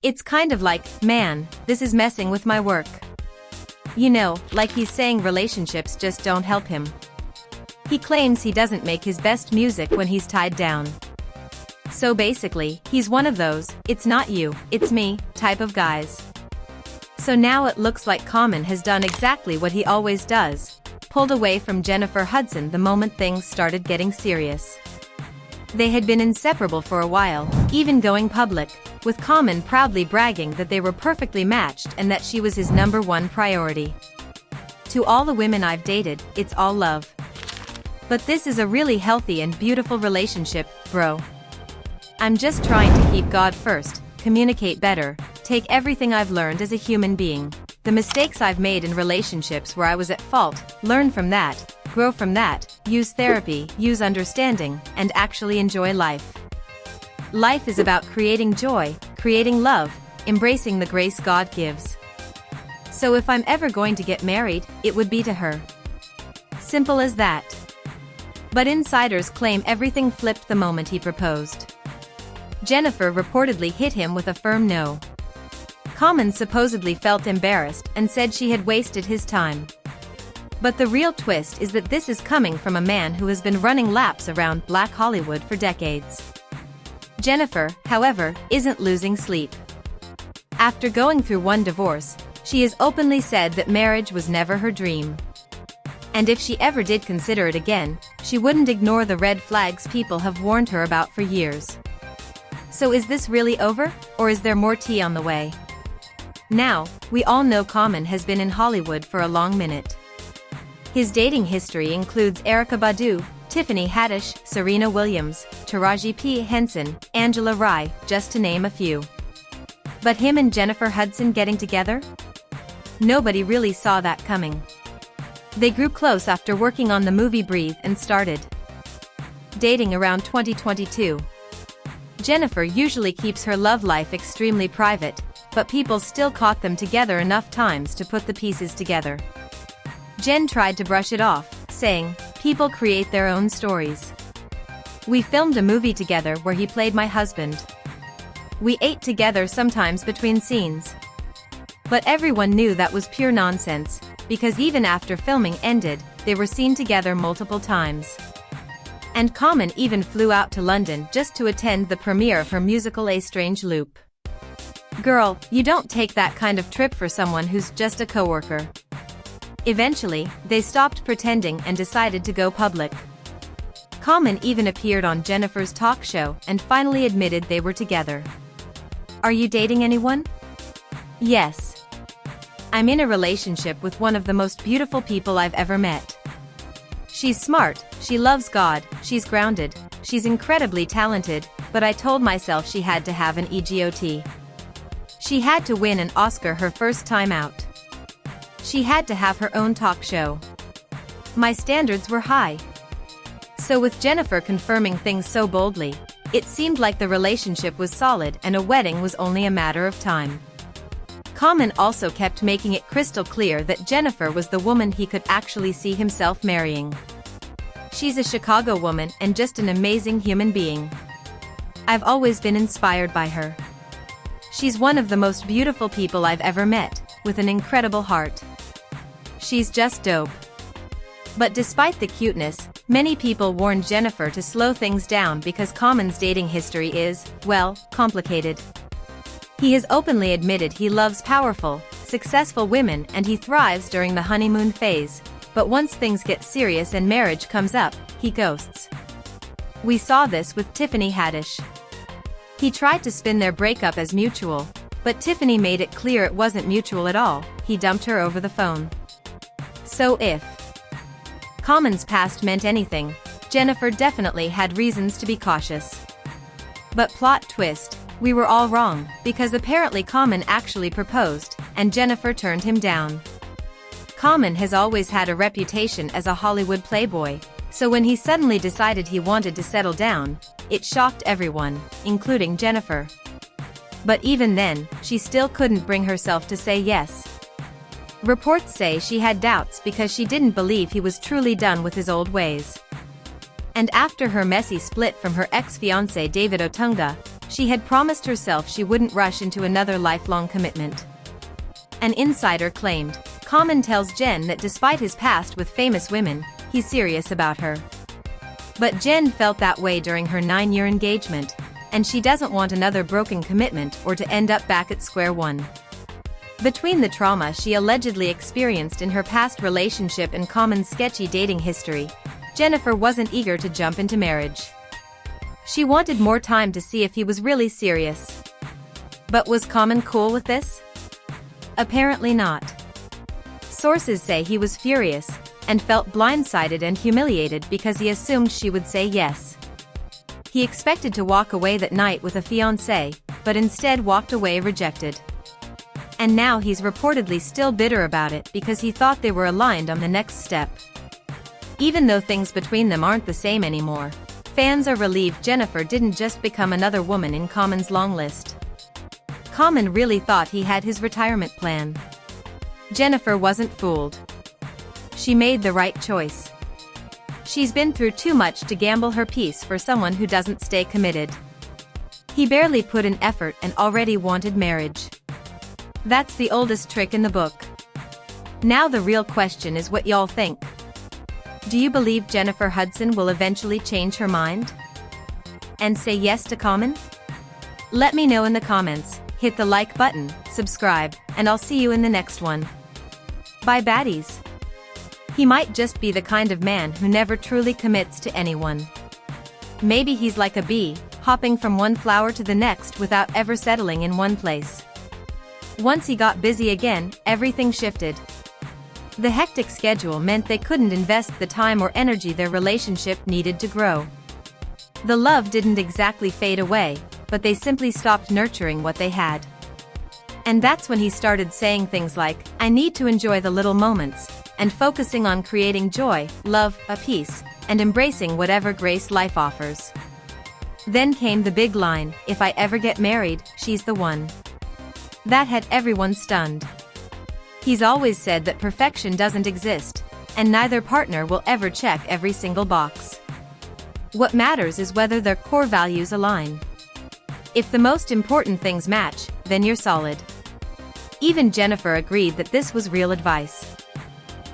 It's kind of like, man, this is messing with my work. You know, like he's saying relationships just don't help him. He claims he doesn't make his best music when he's tied down. So basically, he's one of those, it's not you, it's me, type of guys. So now it looks like Common has done exactly what he always does, pulled away from Jennifer Hudson the moment things started getting serious. They had been inseparable for a while, even going public, with Common proudly bragging that they were perfectly matched and that she was his #1 priority. To all the women I've dated, it's all love. But this is a really healthy and beautiful relationship, bro. I'm just trying to keep God first, communicate better, take everything I've learned as a human being, the mistakes I've made in relationships where I was at fault, learn from that, grow from that, use therapy, use understanding, and actually enjoy life. Life is about creating joy, creating love, embracing the grace God gives. So if I'm ever going to get married, it would be to her. Simple as that. But insiders claim everything flipped the moment he proposed. Jennifer reportedly hit him with a firm no. Common supposedly felt embarrassed and said she had wasted his time. But the real twist is that this is coming from a man who has been running laps around Black Hollywood for decades. Jennifer, however, isn't losing sleep. After going through one divorce, she has openly said that marriage was never her dream. And if she ever did consider it again, she wouldn't ignore the red flags people have warned her about for years. So is this really over, or is there more tea on the way? Now, we all know Common has been in Hollywood for a long minute. His dating history includes Erykah Badu, Tiffany Haddish, Serena Williams, Taraji P. Henson, Angela Rye, just to name a few. But him and Jennifer Hudson getting together? Nobody really saw that coming. They grew close after working on the movie Breathe and started dating around 2022. Jennifer usually keeps her love life extremely private, but people still caught them together enough times to put the pieces together. Jen tried to brush it off, saying, "People create their own stories. We filmed a movie together where he played my husband. We ate together sometimes between scenes." But everyone knew that was pure nonsense, because even after filming ended, they were seen together multiple times. And Common even flew out to London just to attend the premiere of her musical A Strange Loop. Girl, you don't take that kind of trip for someone who's just a coworker. Eventually, they stopped pretending and decided to go public. Common even appeared on Jennifer's talk show and finally admitted they were together. Are you dating anyone? Yes. I'm in a relationship with one of the most beautiful people I've ever met. She's smart, she loves God, she's grounded, she's incredibly talented, but I told myself she had to have an EGOT. She had to win an Oscar her first time out. She had to have her own talk show. My standards were high. So with Jennifer confirming things so boldly, it seemed like the relationship was solid and a wedding was only a matter of time. Common also kept making it crystal clear that Jennifer was the woman he could actually see himself marrying. She's a Chicago woman and just an amazing human being. I've always been inspired by her. She's one of the most beautiful people I've ever met, with an incredible heart. She's just dope. But despite the cuteness, many people warned Jennifer to slow things down because Common's dating history is, well, complicated. He has openly admitted he loves powerful, successful women and he thrives during the honeymoon phase, but once things get serious and marriage comes up, he ghosts. We saw this with Tiffany Haddish. He tried to spin their breakup as mutual, but Tiffany made it clear it wasn't mutual at all, he dumped her over the phone. So if Common's past meant anything, Jennifer definitely had reasons to be cautious. But plot twist, we were all wrong, because apparently Common actually proposed, and Jennifer turned him down. Common has always had a reputation as a Hollywood playboy, so when he suddenly decided he wanted to settle down, it shocked everyone, including Jennifer. But even then, she still couldn't bring herself to say yes. Reports say she had doubts because she didn't believe he was truly done with his old ways. And after her messy split from her ex-fiancé David Otunga, She had promised herself she wouldn't rush into another lifelong commitment. An insider claimed, Common tells Jen that despite his past with famous women, he's serious about her. But Jen felt that way during her 9-year engagement, and she doesn't want another broken commitment or to end up back at square one. Between the trauma she allegedly experienced in her past relationship and Common's sketchy dating history, Jennifer wasn't eager to jump into marriage. She wanted more time to see if he was really serious. But was Common cool with this? Apparently not. Sources say he was furious, and felt blindsided and humiliated because he assumed she would say yes. He expected to walk away that night with a fiancé, but instead walked away rejected. And now he's reportedly still bitter about it because he thought they were aligned on the next step. Even though things between them aren't the same anymore, fans are relieved Jennifer didn't just become another woman in Common's long list. Common really thought he had his retirement plan. Jennifer wasn't fooled. She made the right choice. She's been through too much to gamble her peace for someone who doesn't stay committed. He barely put in effort and already wanted marriage. That's the oldest trick in the book. Now the real question is what y'all think. Do you believe Jennifer Hudson will eventually change her mind? And say yes to Common? Let me know in the comments, hit the like button, subscribe, and I'll see you in the next one. Bye baddies. He might just be the kind of man who never truly commits to anyone. Maybe he's like a bee, hopping from one flower to the next without ever settling in one place. Once he got busy again, everything shifted. The hectic schedule meant they couldn't invest the time or energy their relationship needed to grow. The love didn't exactly fade away, but they simply stopped nurturing what they had. And that's when he started saying things like, "I need to enjoy the little moments," and focusing on creating joy, love, peace, and embracing whatever grace life offers. Then came the big line, "If I ever get married, she's the one." That had everyone stunned. He's always said that perfection doesn't exist, and neither partner will ever check every single box. What matters is whether their core values align. If the most important things match, then you're solid. Even Jennifer agreed that this was real advice.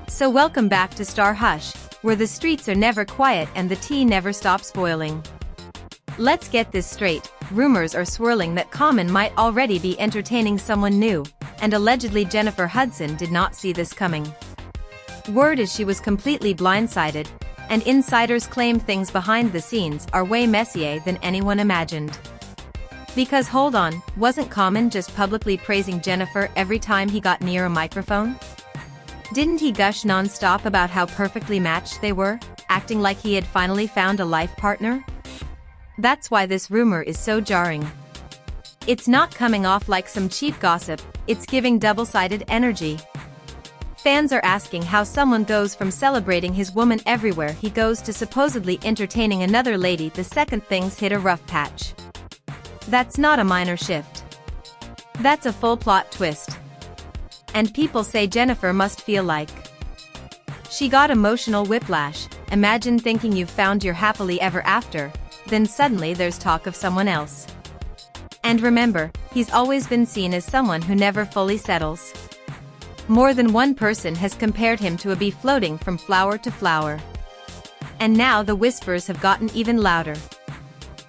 So welcome back to Star Hush, where the streets are never quiet and the tea never stops boiling. Let's get this straight, rumors are swirling that Common might already be entertaining someone new, and allegedly Jennifer Hudson did not see this coming. Word is she was completely blindsided, and insiders claim things behind the scenes are way messier than anyone imagined. Because hold on, wasn't Common just publicly praising Jennifer every time he got near a microphone? Didn't he gush non-stop about how perfectly matched they were, acting like he had finally found a life partner? That's why this rumor is so jarring. It's not coming off like some cheap gossip, it's giving double-sided energy. Fans are asking how someone goes from celebrating his woman everywhere he goes to supposedly entertaining another lady the second things hit a rough patch. That's not a minor shift. That's a full plot twist. And people say Jennifer must feel like she got emotional whiplash. Imagine thinking you've found your happily ever after, then suddenly there's talk of someone else. And remember, he's always been seen as someone who never fully settles. More than one person has compared him to a bee floating from flower to flower. And now the whispers have gotten even louder.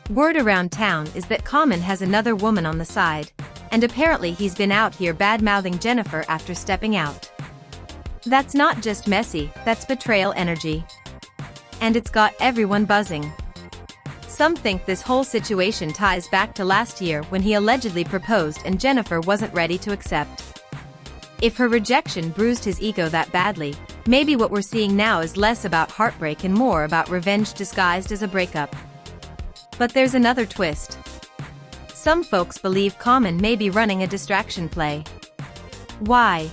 Word around town is that Common has another woman on the side, and apparently he's been out here bad-mouthing Jennifer after stepping out. That's not just messy, that's betrayal energy. And it's got everyone buzzing. Some think this whole situation ties back to last year when he allegedly proposed and Jennifer wasn't ready to accept. If her rejection bruised his ego that badly, maybe what we're seeing now is less about heartbreak and more about revenge disguised as a breakup. But there's another twist. Some folks believe Common may be running a distraction play. Why?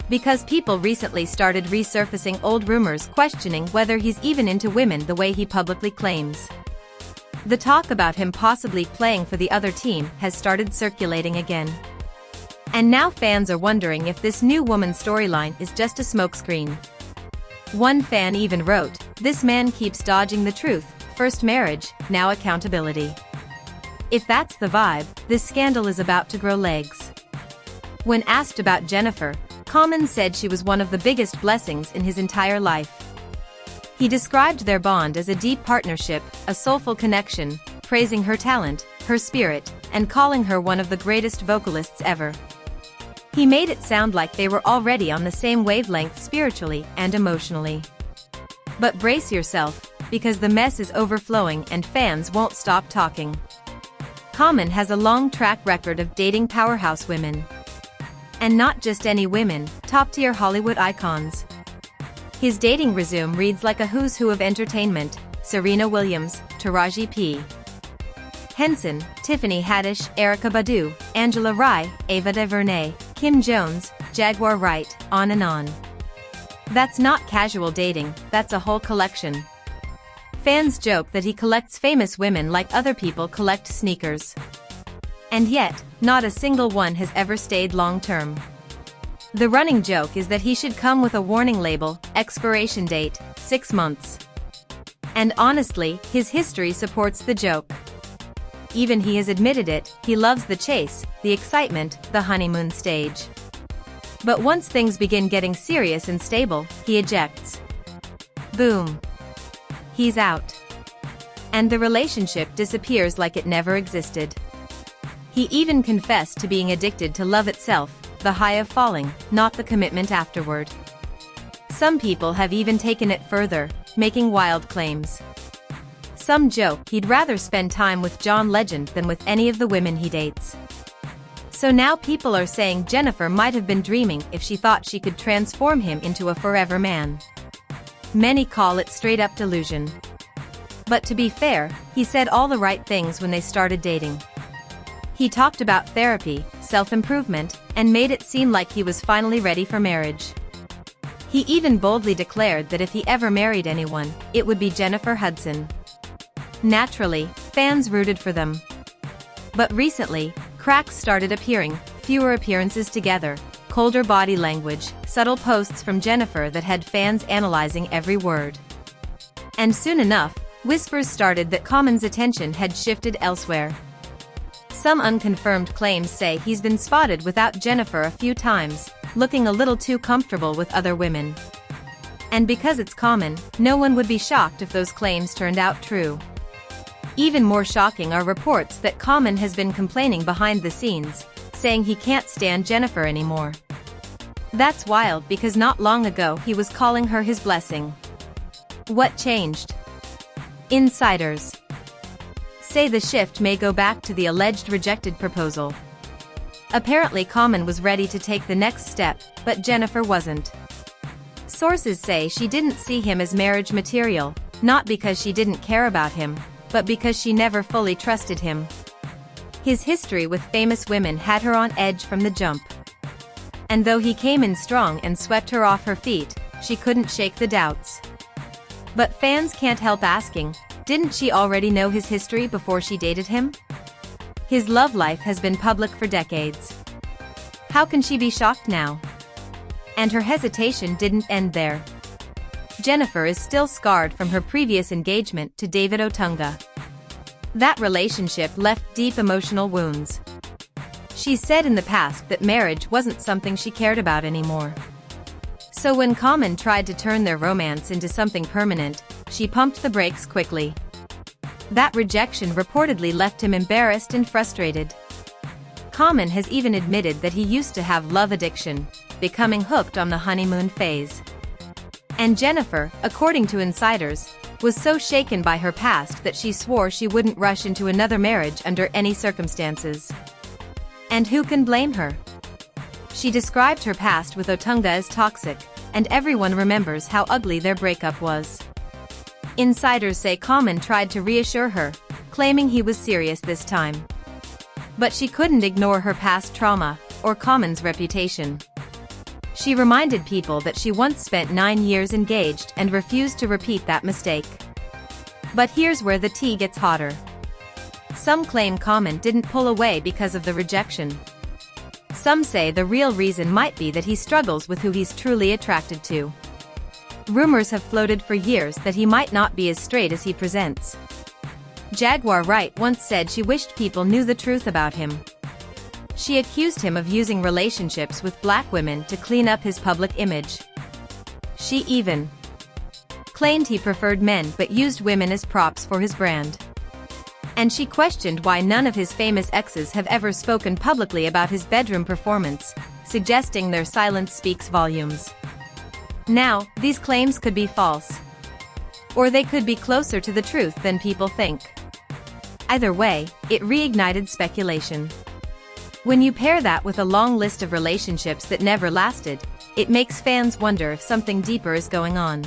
Because people recently started resurfacing old rumors questioning whether he's even into women the way he publicly claims. The talk about him possibly playing for the other team has started circulating again. And now fans are wondering if this new woman storyline is just a smokescreen. One fan even wrote, "This man keeps dodging the truth, first marriage, now accountability." If that's the vibe, this scandal is about to grow legs. When asked about Jennifer, Common said she was one of the biggest blessings in his entire life. He described their bond as a deep partnership, a soulful connection, praising her talent, her spirit, and calling her one of the greatest vocalists ever. He made it sound like they were already on the same wavelength spiritually and emotionally. But brace yourself, because the mess is overflowing and fans won't stop talking. Common has a long track record of dating powerhouse women. And not just any women, top-tier Hollywood icons. His dating resume reads like a who's who of entertainment: Serena Williams, Taraji P. Henson, Tiffany Haddish, Erykah Badu, Angela Rye, Ava DuVernay, Kim Jones, Jaguar Wright, on and on. That's not casual dating, that's a whole collection. Fans joke that he collects famous women like other people collect sneakers. And yet, not a single one has ever stayed long-term. The running joke is that he should come with a warning label, expiration date, 6 months. And honestly, his history supports the joke. Even he has admitted it, he loves the chase, the excitement, the honeymoon stage. But once things begin getting serious and stable, he ejects. Boom. He's out. And the relationship disappears like it never existed. He even confessed to being addicted to love itself, the high of falling, not the commitment afterward. Some people have even taken it further, making wild claims. Some joke he'd rather spend time with John Legend than with any of the women he dates. So now people are saying Jennifer might have been dreaming if she thought she could transform him into a forever man. Many call it straight-up delusion. But to be fair, he said all the right things when they started dating. He talked about therapy, self-improvement, and made it seem like he was finally ready for marriage. He even boldly declared that if he ever married anyone, it would be Jennifer Hudson. Naturally, fans rooted for them. But recently, cracks started appearing, fewer appearances together, colder body language, subtle posts from Jennifer that had fans analyzing every word. And soon enough, whispers started that Common's attention had shifted elsewhere. Some unconfirmed claims say he's been spotted without Jennifer a few times, looking a little too comfortable with other women. And because it's Common, no one would be shocked if those claims turned out true. Even more shocking are reports that Common has been complaining behind the scenes, saying he can't stand Jennifer anymore. That's wild because not long ago he was calling her his blessing. What changed? Insiders say the shift may go back to the alleged rejected proposal. Apparently Common was ready to take the next step, but Jennifer wasn't. Sources say she didn't see him as marriage material, not because she didn't care about him, but because she never fully trusted him. His history with famous women had her on edge from the jump. And though he came in strong and swept her off her feet, she couldn't shake the doubts. But fans can't help asking, didn't she already know his history before she dated him? His love life has been public for decades. How can she be shocked now? And her hesitation didn't end there. Jennifer is still scarred from her previous engagement to David Otunga. That relationship left deep emotional wounds. She said in the past that marriage wasn't something she cared about anymore. So when Common tried to turn their romance into something permanent, she pumped the brakes quickly. That rejection reportedly left him embarrassed and frustrated. Common has even admitted that he used to have love addiction, becoming hooked on the honeymoon phase. And Jennifer, according to insiders, was so shaken by her past that she swore she wouldn't rush into another marriage under any circumstances. And who can blame her? She described her past with Otunga as toxic, and everyone remembers how ugly their breakup was. Insiders say Common tried to reassure her, claiming he was serious this time. But she couldn't ignore her past trauma, or Common's reputation. She reminded people that she once spent 9 years engaged and refused to repeat that mistake. But here's where the tea gets hotter. Some claim Common didn't pull away because of the rejection. Some say the real reason might be that he struggles with who he's truly attracted to. Rumors have floated for years that he might not be as straight as he presents. Jaguar Wright once said she wished people knew the truth about him. She accused him of using relationships with black women to clean up his public image. She even claimed he preferred men but used women as props for his brand. And she questioned why none of his famous exes have ever spoken publicly about his bedroom performance, suggesting their silence speaks volumes. Now, these claims could be false. Or they could be closer to the truth than people think. Either way, it reignited speculation. When you pair that with a long list of relationships that never lasted, it makes fans wonder if something deeper is going on.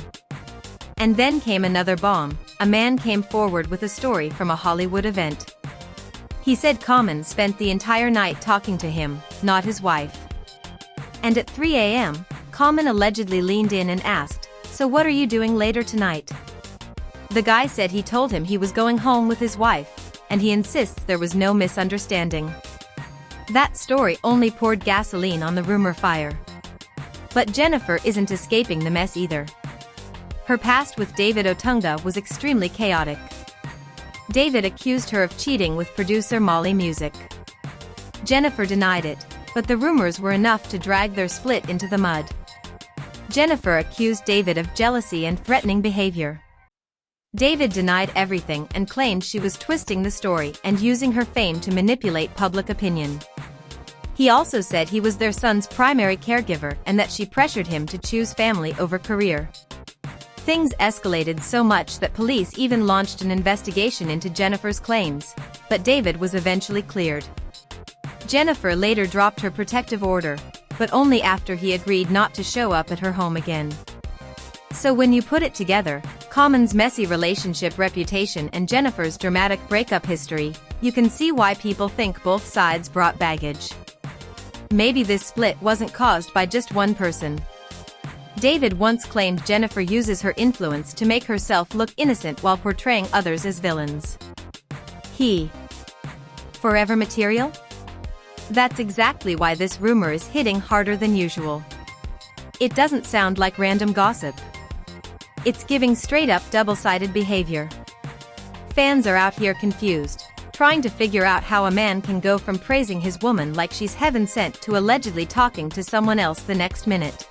And then came another bomb. A man came forward with a story from a Hollywood event. He said Common spent the entire night talking to him, not his wife. And at 3 a.m., Common allegedly leaned in and asked, "So what are you doing later tonight?" The guy said he told him he was going home with his wife, and he insists there was no misunderstanding. That story only poured gasoline on the rumor fire. But Jennifer isn't escaping the mess either. Her past with David Otunga was extremely chaotic. David accused her of cheating with producer Molly Music. Jennifer denied it, but the rumors were enough to drag their split into the mud. Jennifer accused David of jealousy and threatening behavior. David denied everything and claimed she was twisting the story and using her fame to manipulate public opinion. He also said he was their son's primary caregiver and that she pressured him to choose family over career. Things escalated so much that police even launched an investigation into Jennifer's claims, but David was eventually cleared. Jennifer later dropped her protective order, but only after he agreed not to show up at her home again. So when you put it together, Common's messy relationship reputation and Jennifer's dramatic breakup history, you can see why people think both sides brought baggage. Maybe this split wasn't caused by just one person. David once claimed Jennifer uses her influence to make herself look innocent while portraying others as villains. He forever material? That's exactly why this rumor is hitting harder than usual. It doesn't sound like random gossip. It's giving straight-up double-sided behavior. Fans are out here confused, trying to figure out how a man can go from praising his woman like she's heaven sent to allegedly talking to someone else the next minute.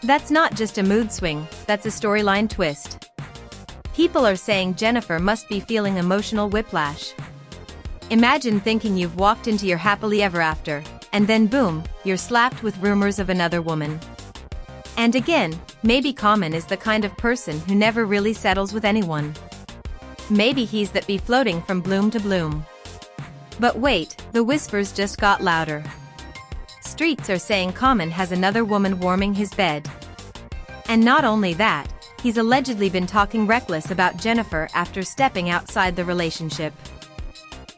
That's not just a mood swing, that's a storyline twist. People are saying Jennifer must be feeling emotional whiplash. Imagine thinking you've walked into your happily ever after, and then boom, you're slapped with rumors of another woman. And again, maybe Common is the kind of person who never really settles with anyone. Maybe he's that be floating from bloom to bloom. But wait, the whispers just got louder. Streets are saying Common has another woman warming his bed. And not only that, he's allegedly been talking reckless about Jennifer after stepping outside the relationship.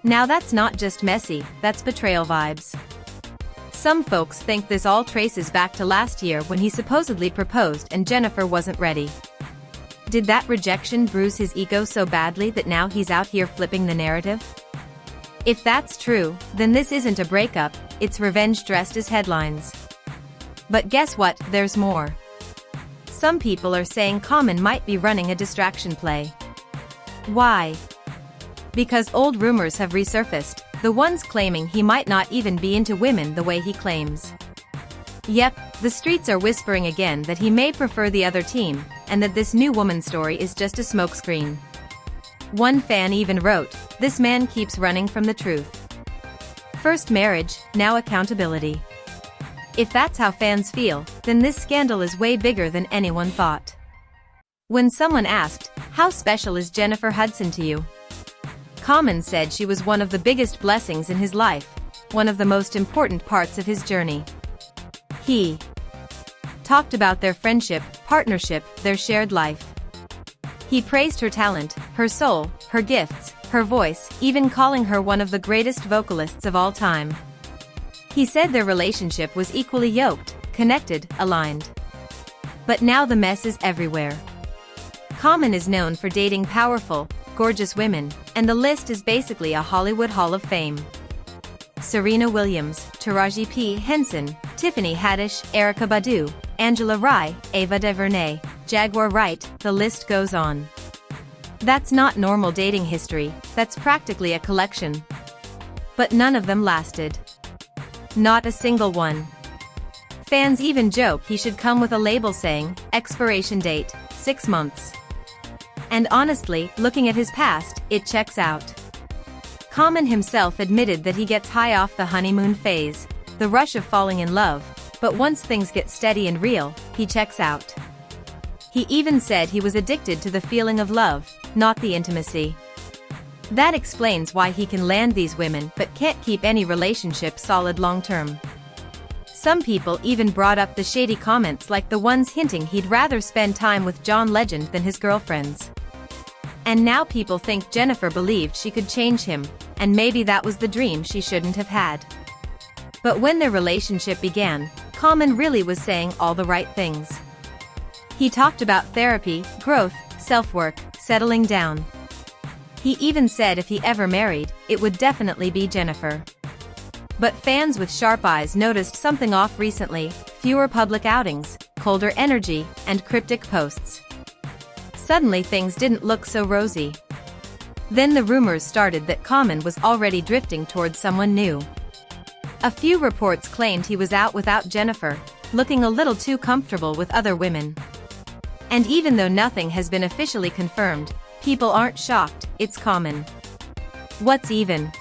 Now that's not just messy, that's betrayal vibes. Some folks think this all traces back to last year when he supposedly proposed and Jennifer wasn't ready. Did that rejection bruise his ego so badly that now he's out here flipping the narrative? If that's true, then this isn't a breakup, it's revenge dressed as headlines. But guess what, there's more. Some people are saying Common might be running a distraction play. Why? Because old rumors have resurfaced, the ones claiming he might not even be into women the way he claims. Yep, the streets are whispering again that he may prefer the other team, and that this new woman story is just a smokescreen. One fan even wrote, "This man keeps running from the truth. First marriage, now accountability." If that's how fans feel, then this scandal is way bigger than anyone thought. When someone asked, "How special is Jennifer Hudson to you?" Common said she was one of the biggest blessings in his life, one of the most important parts of his journey. He talked about their friendship, partnership, their shared life. He praised her talent, her soul, her gifts, her voice, even calling her one of the greatest vocalists of all time. He said their relationship was equally yoked, connected, aligned. But now the mess is everywhere. Common is known for dating powerful, gorgeous women, and the list is basically a Hollywood Hall of Fame. Serena Williams, Taraji P. Henson, Tiffany Haddish, Erykah Badu, Angela Rye, Ava DuVernay, Jaguar Wright, the list goes on. That's not normal dating history, that's practically a collection. But none of them lasted. Not a single one. Fans even joke he should come with a label saying, expiration date, 6 months. And honestly, looking at his past, it checks out. Common himself admitted that he gets high off the honeymoon phase, the rush of falling in love, but once things get steady and real, he checks out. He even said he was addicted to the feeling of love, not the intimacy. That explains why he can land these women but can't keep any relationship solid long-term. Some people even brought up the shady comments like the ones hinting he'd rather spend time with John Legend than his girlfriends. And now people think Jennifer believed she could change him, and maybe that was the dream she shouldn't have had. But when their relationship began, Common really was saying all the right things. He talked about therapy, growth, self-work, settling down. He even said if he ever married, it would definitely be Jennifer. But fans with sharp eyes noticed something off recently: fewer public outings, colder energy, and cryptic posts. Suddenly things didn't look so rosy. Then the rumors started that Common was already drifting towards someone new. A few reports claimed he was out without Jennifer, looking a little too comfortable with other women. And even though nothing has been officially confirmed, people aren't shocked, it's Common. What's even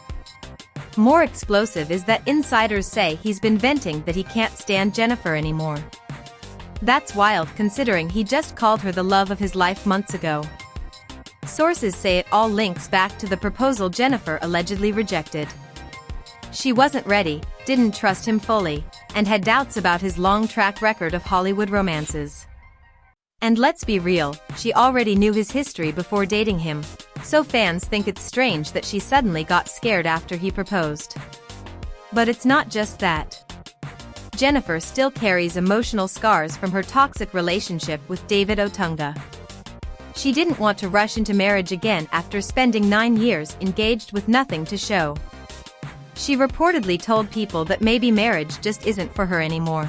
more explosive is that insiders say he's been venting that he can't stand Jennifer anymore. That's wild considering he just called her the love of his life months ago. Sources say it all links back to the proposal Jennifer allegedly rejected. She wasn't ready, didn't trust him fully, and had doubts about his long track record of Hollywood romances. And let's be real, she already knew his history before dating him, so fans think it's strange that she suddenly got scared after he proposed. But it's not just that. Jennifer still carries emotional scars from her toxic relationship with David Otunga. She didn't want to rush into marriage again after spending 9 years engaged with nothing to show. She reportedly told people that maybe marriage just isn't for her anymore.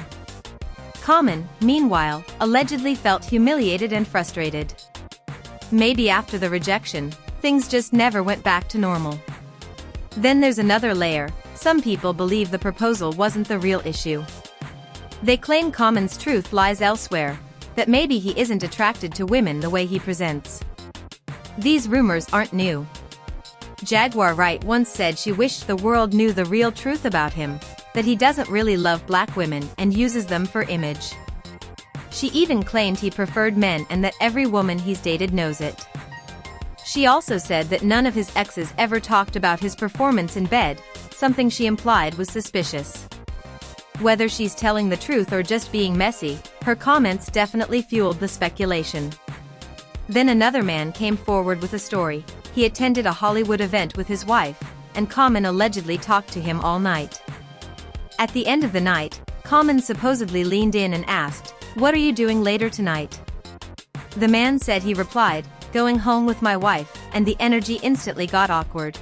Common, meanwhile, allegedly felt humiliated and frustrated. Maybe after the rejection, things just never went back to normal. Then there's another layer: some people believe the proposal wasn't the real issue. They claim Common's truth lies elsewhere, that maybe he isn't attracted to women the way he presents. These rumors aren't new. Jaguar Wright once said she wished the world knew the real truth about him, that he doesn't really love black women and uses them for image. She even claimed he preferred men and that every woman he's dated knows it. She also said that none of his exes ever talked about his performance in bed, something she implied was suspicious. Whether she's telling the truth or just being messy, her comments definitely fueled the speculation. Then another man came forward with a story. He attended a Hollywood event with his wife, and Common allegedly talked to him all night. At the end of the night, Common supposedly leaned in and asked, "What are you doing later tonight?" The man said he replied, "Going home with my wife," and the energy instantly got awkward.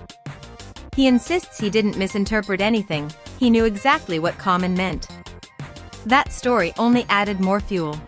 He insists he didn't misinterpret anything, he knew exactly what Common meant. That story only added more fuel.